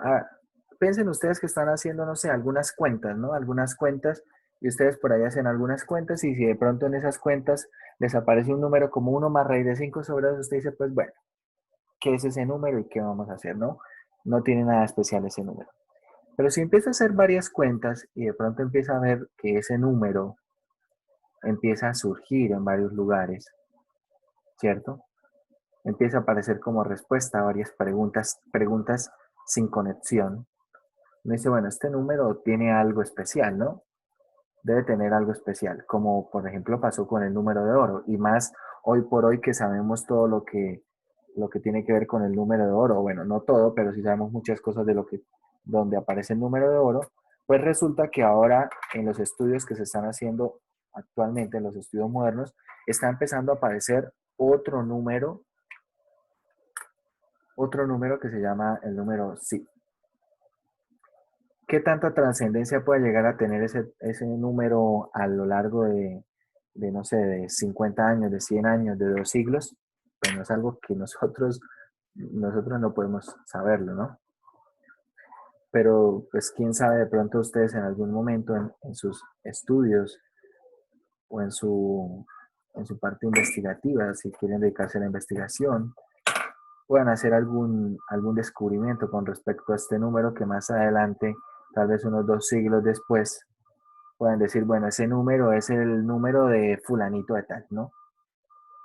piensen ustedes que están haciendo, no sé, algunas cuentas, ¿no? Algunas cuentas y ustedes por ahí hacen algunas cuentas y si de pronto en esas cuentas les aparece un número como 1 más raíz de 5 sobre 2, usted dice, pues bueno, ¿qué es ese número y qué vamos a hacer, no? No tiene nada especial ese número. Pero si empieza a hacer varias cuentas y de pronto empieza a ver que ese número empieza a surgir en varios lugares, ¿cierto? Empieza a aparecer como respuesta a varias preguntas sin conexión. Me dice, bueno, este número tiene algo especial, ¿no? Debe tener algo especial, como por ejemplo pasó con el número de oro, y más hoy por hoy que sabemos todo lo que tiene que ver con el número de oro, bueno, no todo, pero sí sabemos muchas cosas de donde aparece el número de oro, pues resulta que ahora en los estudios que se están haciendo actualmente, en los estudios modernos, está empezando a aparecer otro número que se llama el número psi. ¿Qué tanta trascendencia puede llegar a tener ese número a lo largo no sé, de 50 años, de 100 años, de 2 siglos, pues no es algo que nosotros no podemos saberlo, ¿no? Pero pues quién sabe, de pronto ustedes en algún momento en sus estudios o en su parte investigativa, si quieren dedicarse a la investigación, puedan hacer algún descubrimiento con respecto a este número que más adelante, tal vez unos 2 siglos después, puedan decir, bueno, ese número es el número de fulanito de tal, ¿no?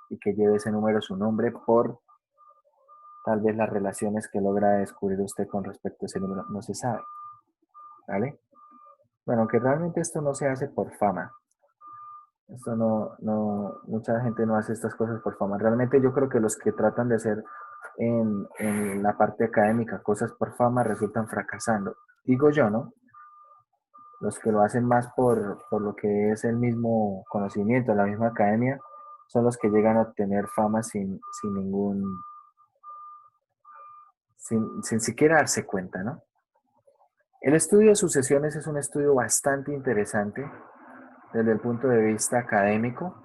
Y que lleve ese número su nombre por tal vez las relaciones que logra descubrir usted con respecto a ese número, no se sabe, ¿vale? Bueno, aunque realmente esto no se hace por fama. Esto mucha gente no hace estas cosas por fama. Realmente yo creo que los que tratan de hacer en la parte académica cosas por fama resultan fracasando. Digo yo, ¿no? Los que lo hacen más por lo que es el mismo conocimiento, la misma academia, son los que llegan a obtener fama sin siquiera darse cuenta, ¿no? El estudio de sucesiones es un estudio bastante interesante desde el punto de vista académico.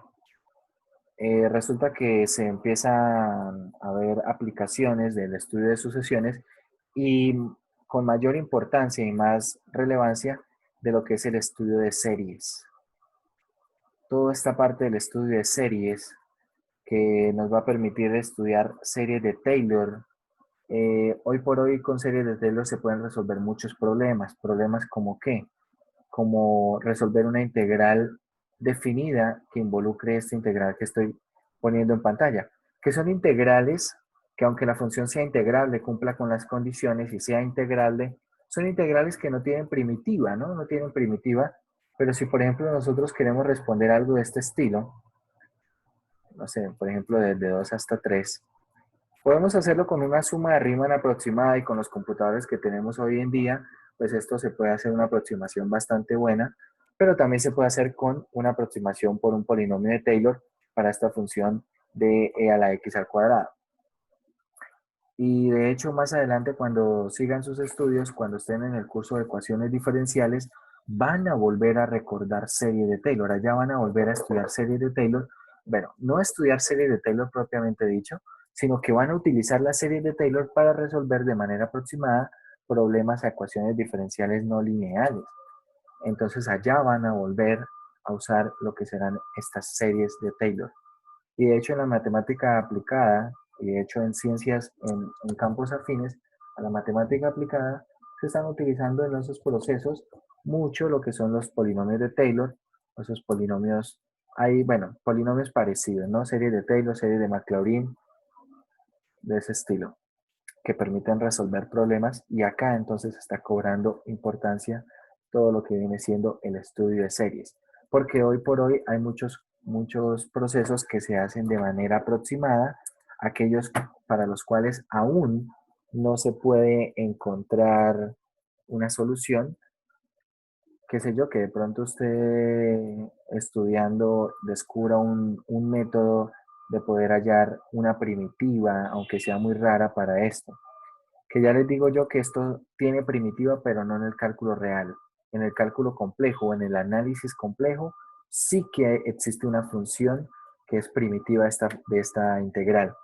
Resulta que se empiezan a ver aplicaciones del estudio de sucesiones y con mayor importancia y más relevancia de lo que es el estudio de series. Toda esta parte del estudio de series que nos va a permitir estudiar series de Taylor. Hoy por hoy con series de Taylor se pueden resolver muchos problemas. ¿Problemas como qué? Como resolver una integral definida que involucre esta integral que estoy poniendo en pantalla, que son integrales que aunque la función sea integrable, cumpla con las condiciones y sea integrable, son integrales que no tienen primitiva, ¿no? No tienen primitiva, pero si por ejemplo nosotros queremos responder algo de este estilo, no sé, por ejemplo desde 2 hasta 3, podemos hacerlo con una suma de Riemann aproximada y con los computadores que tenemos hoy en día, pues esto se puede hacer una aproximación bastante buena, pero también se puede hacer con una aproximación por un polinomio de Taylor para esta función de e a la x al cuadrado. Y de hecho, más adelante, cuando sigan sus estudios, cuando estén en el curso de ecuaciones diferenciales, van a volver a recordar serie de Taylor. Allá van a volver a estudiar serie de Taylor. Bueno, no estudiar serie de Taylor propiamente dicho, sino que van a utilizar la serie de Taylor para resolver de manera aproximada problemas a ecuaciones diferenciales no lineales. Entonces allá van a volver a usar lo que serán estas series de Taylor. Y de hecho en la matemática aplicada, y de hecho en ciencias en campos afines a la matemática aplicada, se están utilizando en esos procesos mucho lo que son los polinomios de Taylor, esos polinomios, hay, bueno, polinomios parecidos, ¿no? Series de Taylor, series de Maclaurin, de ese estilo, que permiten resolver problemas y acá entonces está cobrando importancia todo lo que viene siendo el estudio de series, porque hoy por hoy hay muchos procesos que se hacen de manera aproximada, aquellos para los cuales aún no se puede encontrar una solución, qué sé yo, que de pronto usted estudiando descubra un método de poder hallar una primitiva, aunque sea muy rara para esto. Que ya les digo yo que esto tiene primitiva, pero no en el cálculo real. En el cálculo complejo, en el análisis complejo, sí que existe una función que es primitiva de esta integral.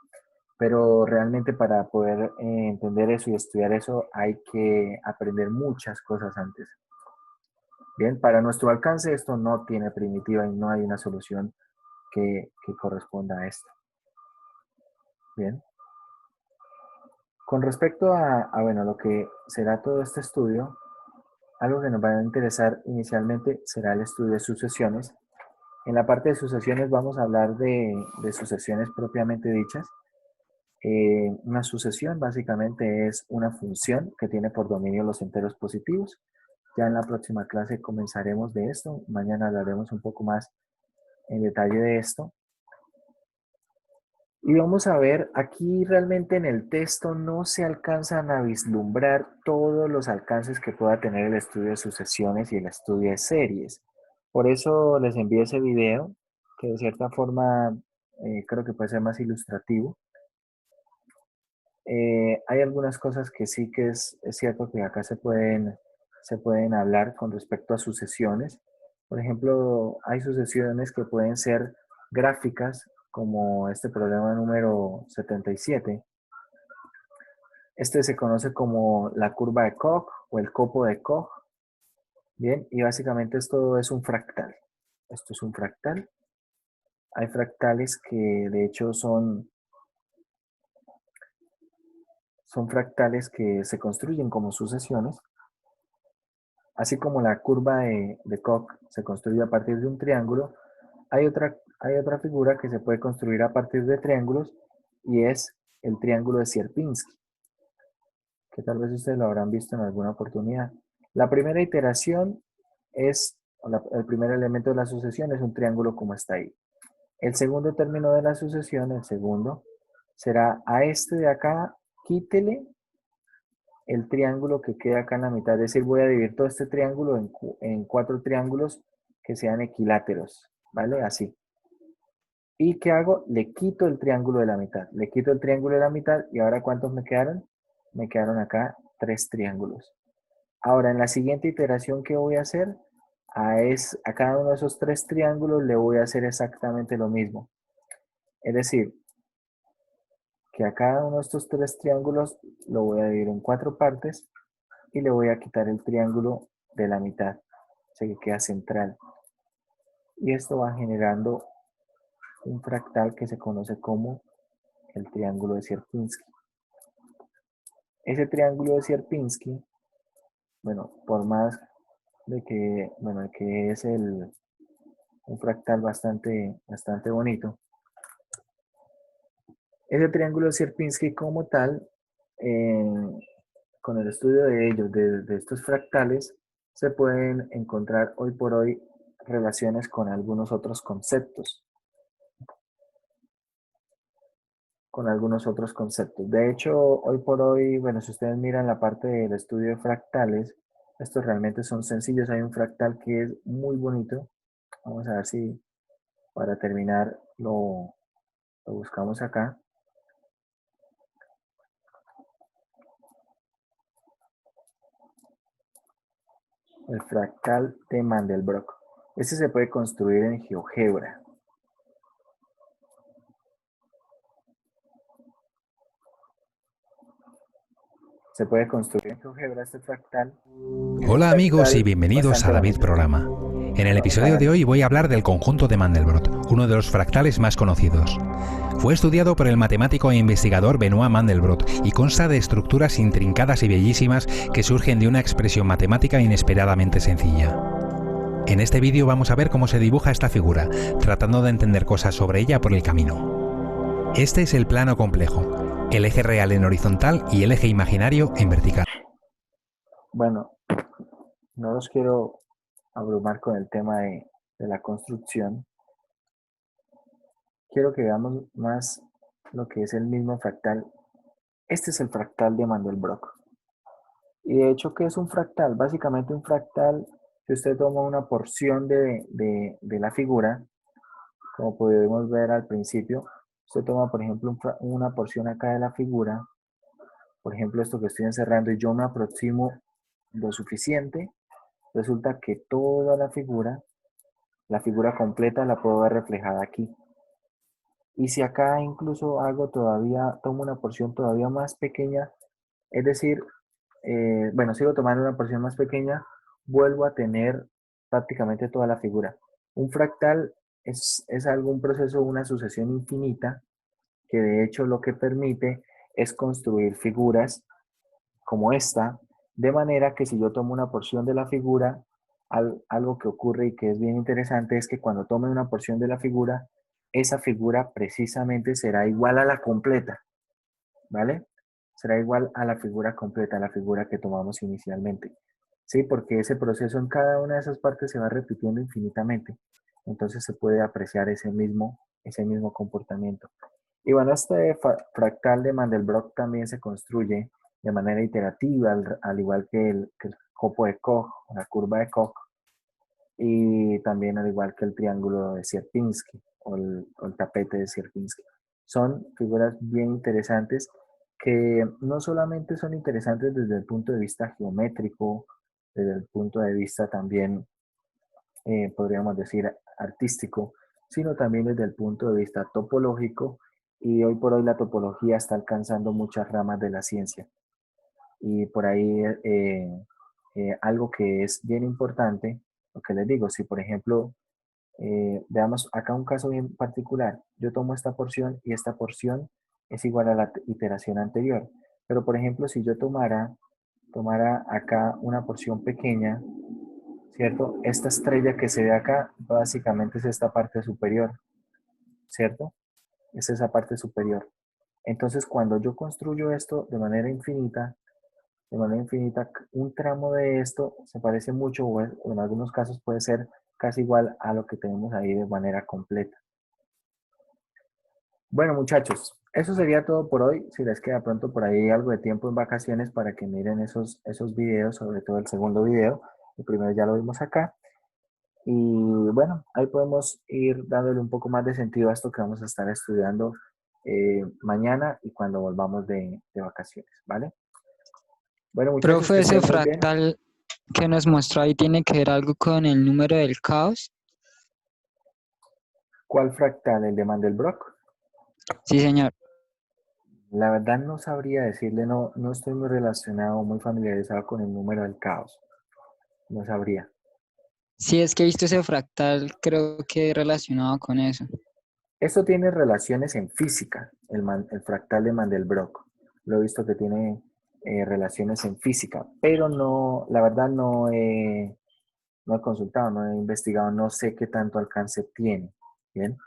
Pero realmente para poder entender eso y estudiar eso hay que aprender muchas cosas antes. Bien, para nuestro alcance esto no tiene primitiva y no hay una solución que corresponda a esto. Bien. Con respecto bueno, lo que será todo este estudio, algo que nos va a interesar inicialmente será el estudio de sucesiones. En la parte de sucesiones vamos a hablar de sucesiones propiamente dichas. Una sucesión básicamente es una función que tiene por dominio los enteros positivos. Ya en la próxima clase comenzaremos de esto. Mañana hablaremos un poco más en detalle de esto. Y vamos a ver, aquí realmente en el texto no se alcanzan a vislumbrar todos los alcances que pueda tener el estudio de sucesiones y el estudio de series. Por eso les envié ese video, que de cierta forma creo que puede ser más ilustrativo. Hay algunas cosas que sí que es cierto que acá se pueden hablar con respecto a sucesiones. Por ejemplo, hay sucesiones que pueden ser gráficas, como este problema número 77. Este se conoce como la curva de Koch o el copo de Koch. Bien, y básicamente esto es un fractal. Esto es un fractal. Hay fractales que de hecho son fractales que se construyen como sucesiones. Así como la curva de Koch se construye a partir de un triángulo, hay otra figura que se puede construir a partir de triángulos y es el triángulo de Sierpinski, que tal vez ustedes lo habrán visto en alguna oportunidad. La primera iteración es, el primer elemento de la sucesión es un triángulo como está ahí. El segundo término de la sucesión, el segundo, será a este de acá, quítele el triángulo que queda acá en la mitad. Es decir, voy a dividir todo este triángulo en 4 triángulos que sean equiláteros, ¿vale? Así. ¿Y qué hago? Le quito el triángulo de la mitad. Le quito el triángulo de la mitad y ahora ¿cuántos me quedaron? Me quedaron acá 3 triángulos. Ahora, en la siguiente iteración, ¿qué voy a hacer? A cada uno de esos 3 triángulos le voy a hacer exactamente lo mismo. Es decir, que a cada uno de estos 3 triángulos lo voy a dividir en 4 partes y le voy a quitar el triángulo de la mitad, o sea que queda central. Y esto va generando un fractal que se conoce como el triángulo de Sierpinski. Ese triángulo de Sierpinski, bueno, por más de que es un fractal bastante bonito, ese triángulo de Sierpinski como tal, eh, con el estudio de ellos, de estos fractales, se pueden encontrar hoy por hoy relaciones con algunos otros conceptos. De hecho, hoy por hoy, bueno, si ustedes miran la parte del estudio de fractales, estos realmente son sencillos. Hay un fractal que es muy bonito. Vamos a ver si para terminar lo buscamos acá. El fractal de Mandelbrot. Este se puede construir en GeoGebra. Se puede construir en GeoGebra este fractal. Es un Hola amigos y fractal bienvenidos a bastante David bonito. Programa. En el Vamos a episodio de ver. hoy voy a hablar del conjunto de Mandelbrot, uno de los fractales más conocidos. Fue estudiado por el matemático e investigador Benoit Mandelbrot y consta de estructuras intrincadas y bellísimas que surgen de una expresión matemática inesperadamente sencilla. En este vídeo vamos a ver cómo se dibuja esta figura, tratando de entender cosas sobre ella por el camino. Este es el plano complejo, el eje real en horizontal y el eje imaginario en vertical. Bueno, no los quiero abrumar con el tema de la construcción. Quiero que veamos más lo que es el mismo fractal. Este es el fractal de Mandelbrot. Y de hecho, ¿qué es un fractal? Básicamente un fractal, si usted toma una porción de la figura, como pudimos ver al principio, usted toma, por ejemplo, una porción acá de la figura, por ejemplo, esto que estoy encerrando, y yo me aproximo lo suficiente, resulta que toda la figura completa la puedo ver reflejada aquí. Y si acá incluso tomo una porción todavía más pequeña, es decir, bueno, sigo tomando una porción más pequeña, vuelvo a tener prácticamente toda la figura. Un fractal es algún proceso, una sucesión infinita, que de hecho lo que permite es construir figuras como esta, de manera que si yo tomo una porción de la figura, algo que ocurre y que es bien interesante es que cuando tome una porción de la figura, esa figura precisamente será igual a la completa, ¿vale? Será igual a la figura completa, a la figura que tomamos inicialmente. Sí, porque ese proceso en cada una de esas partes se va repitiendo infinitamente. Entonces se puede apreciar ese mismo comportamiento. Y bueno, este fractal de Mandelbrot también se construye de manera iterativa, al igual que el copo de Koch, la curva de Koch, y también al igual que el triángulo de Sierpinski o el tapete de Sierpinski. Son figuras bien interesantes que no solamente son interesantes desde el punto de vista geométrico, desde el punto de vista también podríamos decir, artístico, sino también desde el punto de vista topológico, y hoy por hoy la topología está alcanzando muchas ramas de la ciencia. Y por ahí algo que es bien importante, lo que les digo, si por ejemplo, veamos acá un caso bien particular, yo tomo esta porción y esta porción es igual a la iteración anterior, pero por ejemplo, si yo tomara acá una porción pequeña, ¿cierto? Esta estrella que se ve acá, básicamente es esta parte superior, ¿cierto? Es esa parte superior. Entonces, cuando yo construyo esto de manera infinita, un tramo de esto se parece mucho, o en algunos casos puede ser casi igual a lo que tenemos ahí de manera completa. Bueno, muchachos, eso sería todo por hoy. Si les queda pronto por ahí algo de tiempo en vacaciones para que miren esos videos, sobre todo el segundo video. El primero ya lo vimos acá. Y bueno, ahí podemos ir dándole un poco más de sentido a esto que vamos a estar estudiando mañana y cuando volvamos de vacaciones, ¿vale? Bueno, muchachos, Profe, que ese estén muy bien. fractal que nos mostró ahí tiene que ver algo con el número del caos. ¿Cuál fractal? ¿El de Mandelbrot? Sí, señor. La verdad no sabría decirle, no estoy muy relacionado, muy familiarizado con el número del caos. No sabría. Sí, es que he visto ese fractal, creo que relacionado con eso. Esto tiene relaciones en física, el fractal de Mandelbrot. Lo he visto que tiene relaciones en física, pero no, la verdad no he consultado, no he investigado, no sé qué tanto alcance tiene. Bien.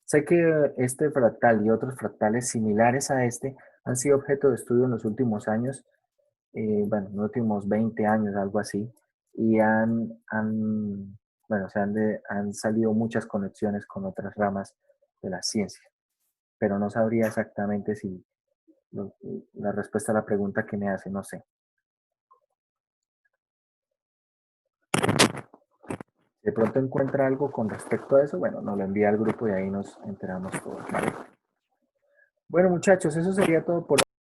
Sé que este fractal y otros fractales similares a este han sido objeto de estudio en los últimos años, bueno, en los últimos 20 años, algo así, y bueno, han salido muchas conexiones con otras ramas de la ciencia, pero no sabría exactamente si la respuesta a la pregunta que me hace, no sé. De pronto encuentra algo con respecto a eso, bueno, nos lo envía al grupo y ahí nos enteramos todos, ¿vale? Bueno, muchachos, eso sería todo por